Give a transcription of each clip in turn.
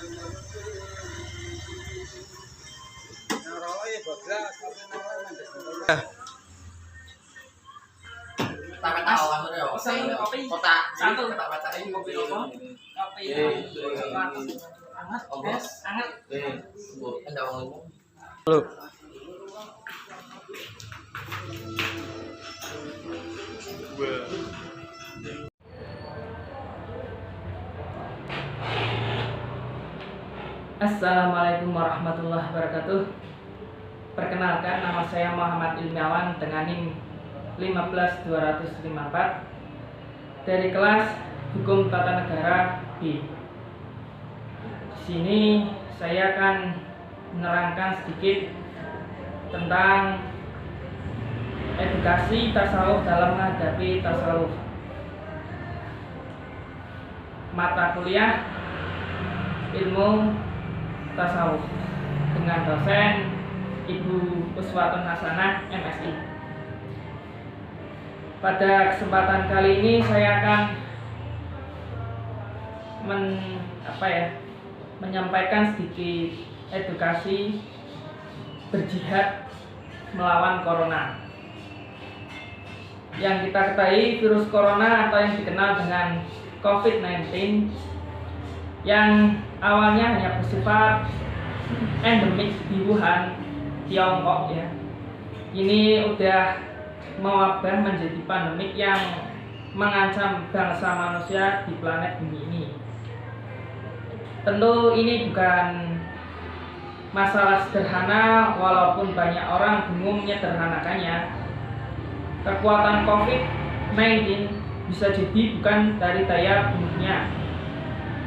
Tak tahu kan udah. Pesan kopi Kotak satu. kotak ini Kopi apa? Kopi hangat, es hangat. Anda ngomong. Halo. Assalamualaikum warahmatullahi wabarakatuh. Perkenalkan, nama saya Muhammad Ilmiawan dengan NIM 15254 dari kelas Hukum Tata Negara B. Di sini saya akan menerangkan sedikit tentang edukasi tasawuf dalam menghadapi tasawuf. Mata kuliah ilmu tasawuf dengan dosen Ibu Uswatun Hasanah MSI. Pada kesempatan kali ini saya akan menyampaikan sedikit edukasi berjihad melawan corona. Yang kita ketahui, virus corona atau yang dikenal dengan COVID-19 yang awalnya hanya bersifat endemik di Wuhan, Tiongkok ya. Ini udah mewabah menjadi pandemik yang mengancam bangsa manusia di planet bumi ini. Tentu ini bukan masalah sederhana, walaupun banyak orang bingung menyederhanakannya. Kekuatan COVID-19 bisa jadi bukan dari daya bunuhnya,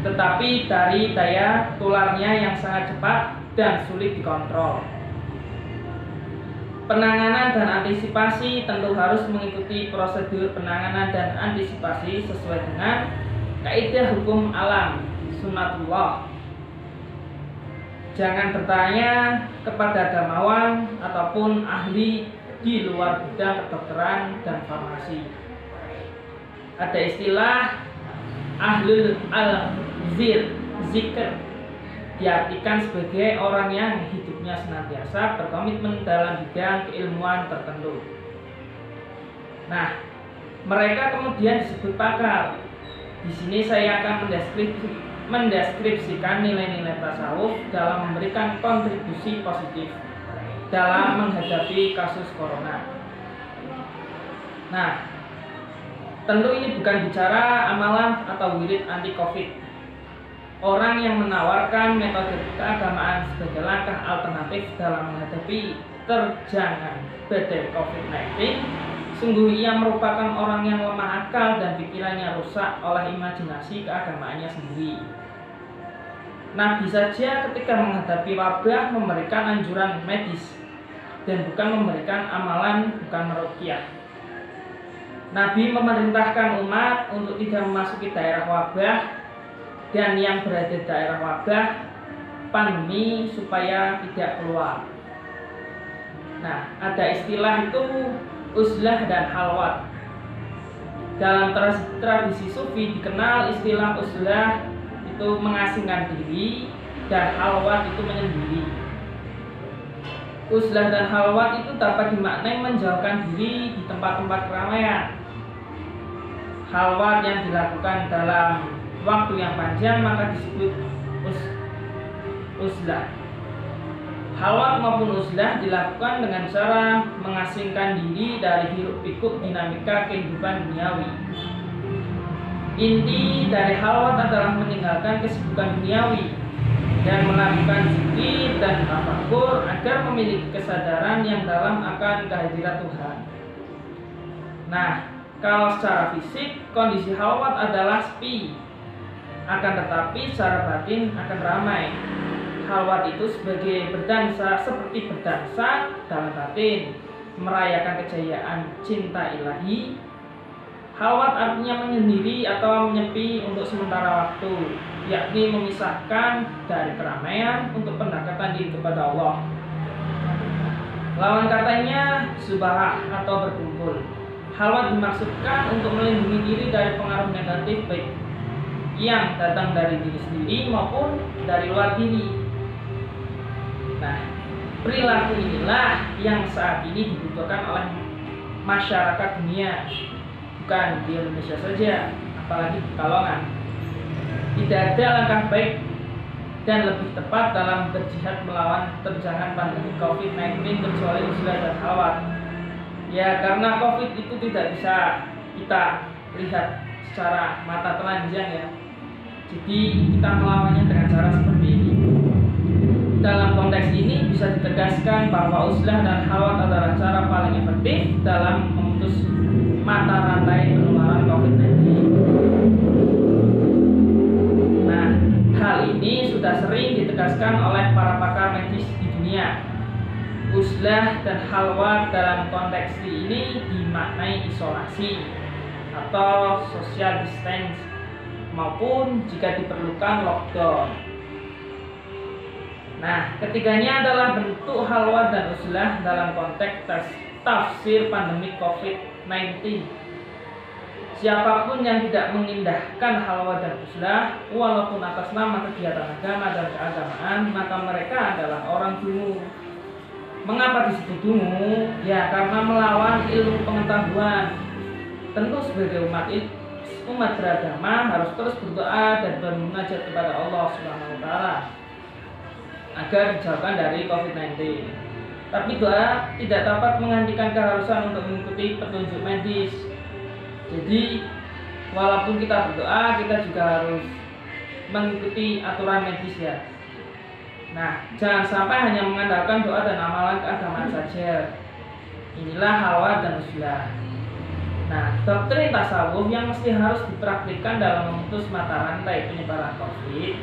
tetapi dari daya tularnya yang sangat cepat dan sulit dikontrol. Penanganan dan antisipasi tentu harus mengikuti prosedur penanganan dan antisipasi sesuai dengan kaidah hukum alam sunnatullah. Jangan bertanya kepada agamawan ataupun ahli di luar bidang kedokteran dan farmasi. Ada istilah ahlul zikr, diartikan sebagai orang yang hidupnya senantiasa berkomitmen dalam bidang keilmuan tertentu. Nah, mereka kemudian disebut pakar. Di sini saya akan mendeskripsikan nilai-nilai tasawuf dalam memberikan kontribusi positif dalam menghadapi kasus corona. Nah, tentu ini bukan bicara amalan atau wirid anti COVID. Orang yang menawarkan metode keagamaan sebagai langkah alternatif dalam menghadapi terjangan badai COVID-19, sungguh ia merupakan orang yang lemah akal dan pikirannya rusak oleh imajinasi keagamaannya sendiri. Nabi saja ketika menghadapi wabah memberikan anjuran medis dan bukan memberikan amalan, bukan meruqyah. Nabi memerintahkan umat untuk tidak memasuki daerah wabah dan yang berada di daerah wabah pandemi supaya tidak keluar. Nah, ada istilah itu uzlah dan halwat. Dalam tradisi sufi dikenal istilah uzlah itu mengasingkan diri dan halwat itu menyendiri. Uzlah dan halwat itu dapat dimaknai menjauhkan diri di tempat-tempat keramaian. Halwat yang dilakukan dalam waktu yang panjang maka disebut uzlah. Halwat maupun uzlah dilakukan dengan cara mengasingkan diri dari hiruk-pikuk dinamika kehidupan duniawi. Inti dari halwat adalah meninggalkan kesibukan duniawi dan melakukan zikir dan tafakur agar memiliki kesadaran yang dalam akan kehadiran Tuhan. Nah, kalau secara fisik kondisi halwat adalah sepi, akan tetapi secara batin akan ramai. Halwat itu sebagai berdansa, seperti berdansa dalam batin, merayakan kejayaan cinta ilahi. Halwat artinya menyendiri atau menyepi untuk sementara waktu, yakni memisahkan dari keramaian untuk pendekatan diri kepada Allah. Lawan katanya subahah atau berkumpul. Halwat dimaksudkan untuk melindungi diri dari pengaruh negatif baik yang datang dari diri sendiri maupun dari luar diri. Nah, perilaku inilah yang saat ini dibutuhkan oleh masyarakat dunia, bukan di Indonesia saja, apalagi di Pekalongan. Tidak ada langkah baik dan lebih tepat dalam berjihad melawan terjangan pandemi COVID-19 kecuali uzlah dan halwat. Ya, karena COVID itu tidak bisa kita lihat secara mata telanjang ya. Jadi kita melawannya dengan cara seperti ini. Dalam konteks ini bisa ditegaskan bahwa uzlah dan halwat adalah cara paling efektif dalam memutus mata rantai penularan COVID-19. Nah, hal ini sudah sering ditegaskan oleh para pakar medis di dunia. Uzlah dan halwat dalam konteks ini dimaknai isolasi atau social distance maupun jika diperlukan lockdown. Nah, ketiganya adalah bentuk halwat dan uzlah dalam konteks tafsir pandemi COVID-19. Siapapun yang tidak mengindahkan halwat dan uzlah walaupun atas nama kegiatan agama dan keagamaan, maka mereka adalah orang dungu. Mengapa disebut dungu? Ya, karena melawan ilmu pengetahuan. Tentu sebagai umat beragama harus terus berdoa dan bermunajat kepada Allah Subhanahu wa taala agar dijauhkan dari COVID-19. Tapi doa tidak dapat menggantikan keharusan untuk mengikuti petunjuk medis. Jadi, walaupun kita berdoa, kita juga harus mengikuti aturan medis ya. Nah, jangan sampai hanya mengandalkan doa dan amalan keagamaan saja. Inilah halwat dan uzlah. Nah, doktrin tasawuf yang mesti harus dipraktikkan dalam memutus mata rantai penyebaran COVID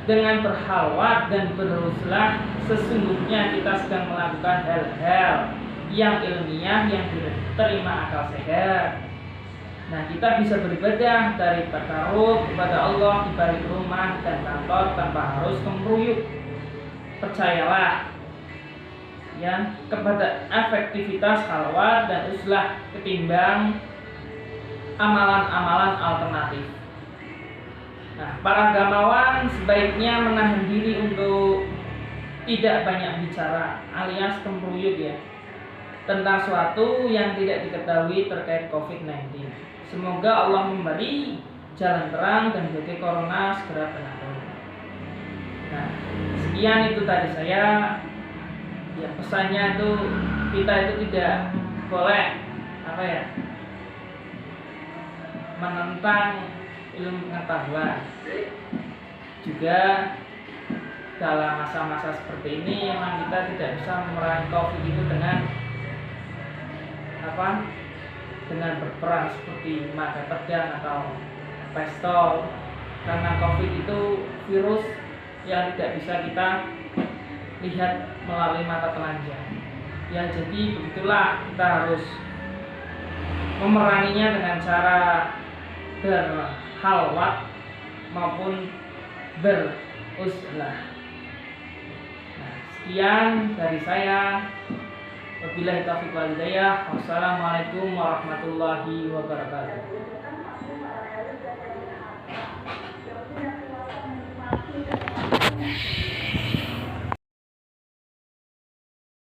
dengan berhalwat dan beruzlah, sesungguhnya kita sedang melakukan hal-hal yang ilmiah yang diterima akal sehat. Nah, kita bisa beribadah dari takarub kepada Allah di balik rumah dan kantor tanpa harus kemeruyuk. Percayalah ya kepada efektivitas halwat dan uzlah ketimbang amalan-amalan alternatif. Nah, para agamawan sebaiknya menahan diri untuk tidak banyak bicara alias kemeruyuk ya tentang suatu yang tidak diketahui terkait COVID-19. Semoga Allah memberi jalan terang dan bagi corona segera berakhir. Nah, sekian itu tadi saya. Ya, pesannya itu kita itu tidak boleh menentang ilmu pengetahuan. Juga dalam masa-masa seperti ini memang kita tidak bisa memerangi COVID itu dengan berperang seperti mata pedang atau pistol, karena COVID itu virus yang tidak bisa kita lihat melalui mata telanjang. Ya, jadi begitulah kita harus memeranginya dengan cara berhalwat maupun beruzlah. Nah, sekian dari saya. Wabillahi taufiq wal hidayah. Wassalamualaikum warahmatullahi wabarakatuh.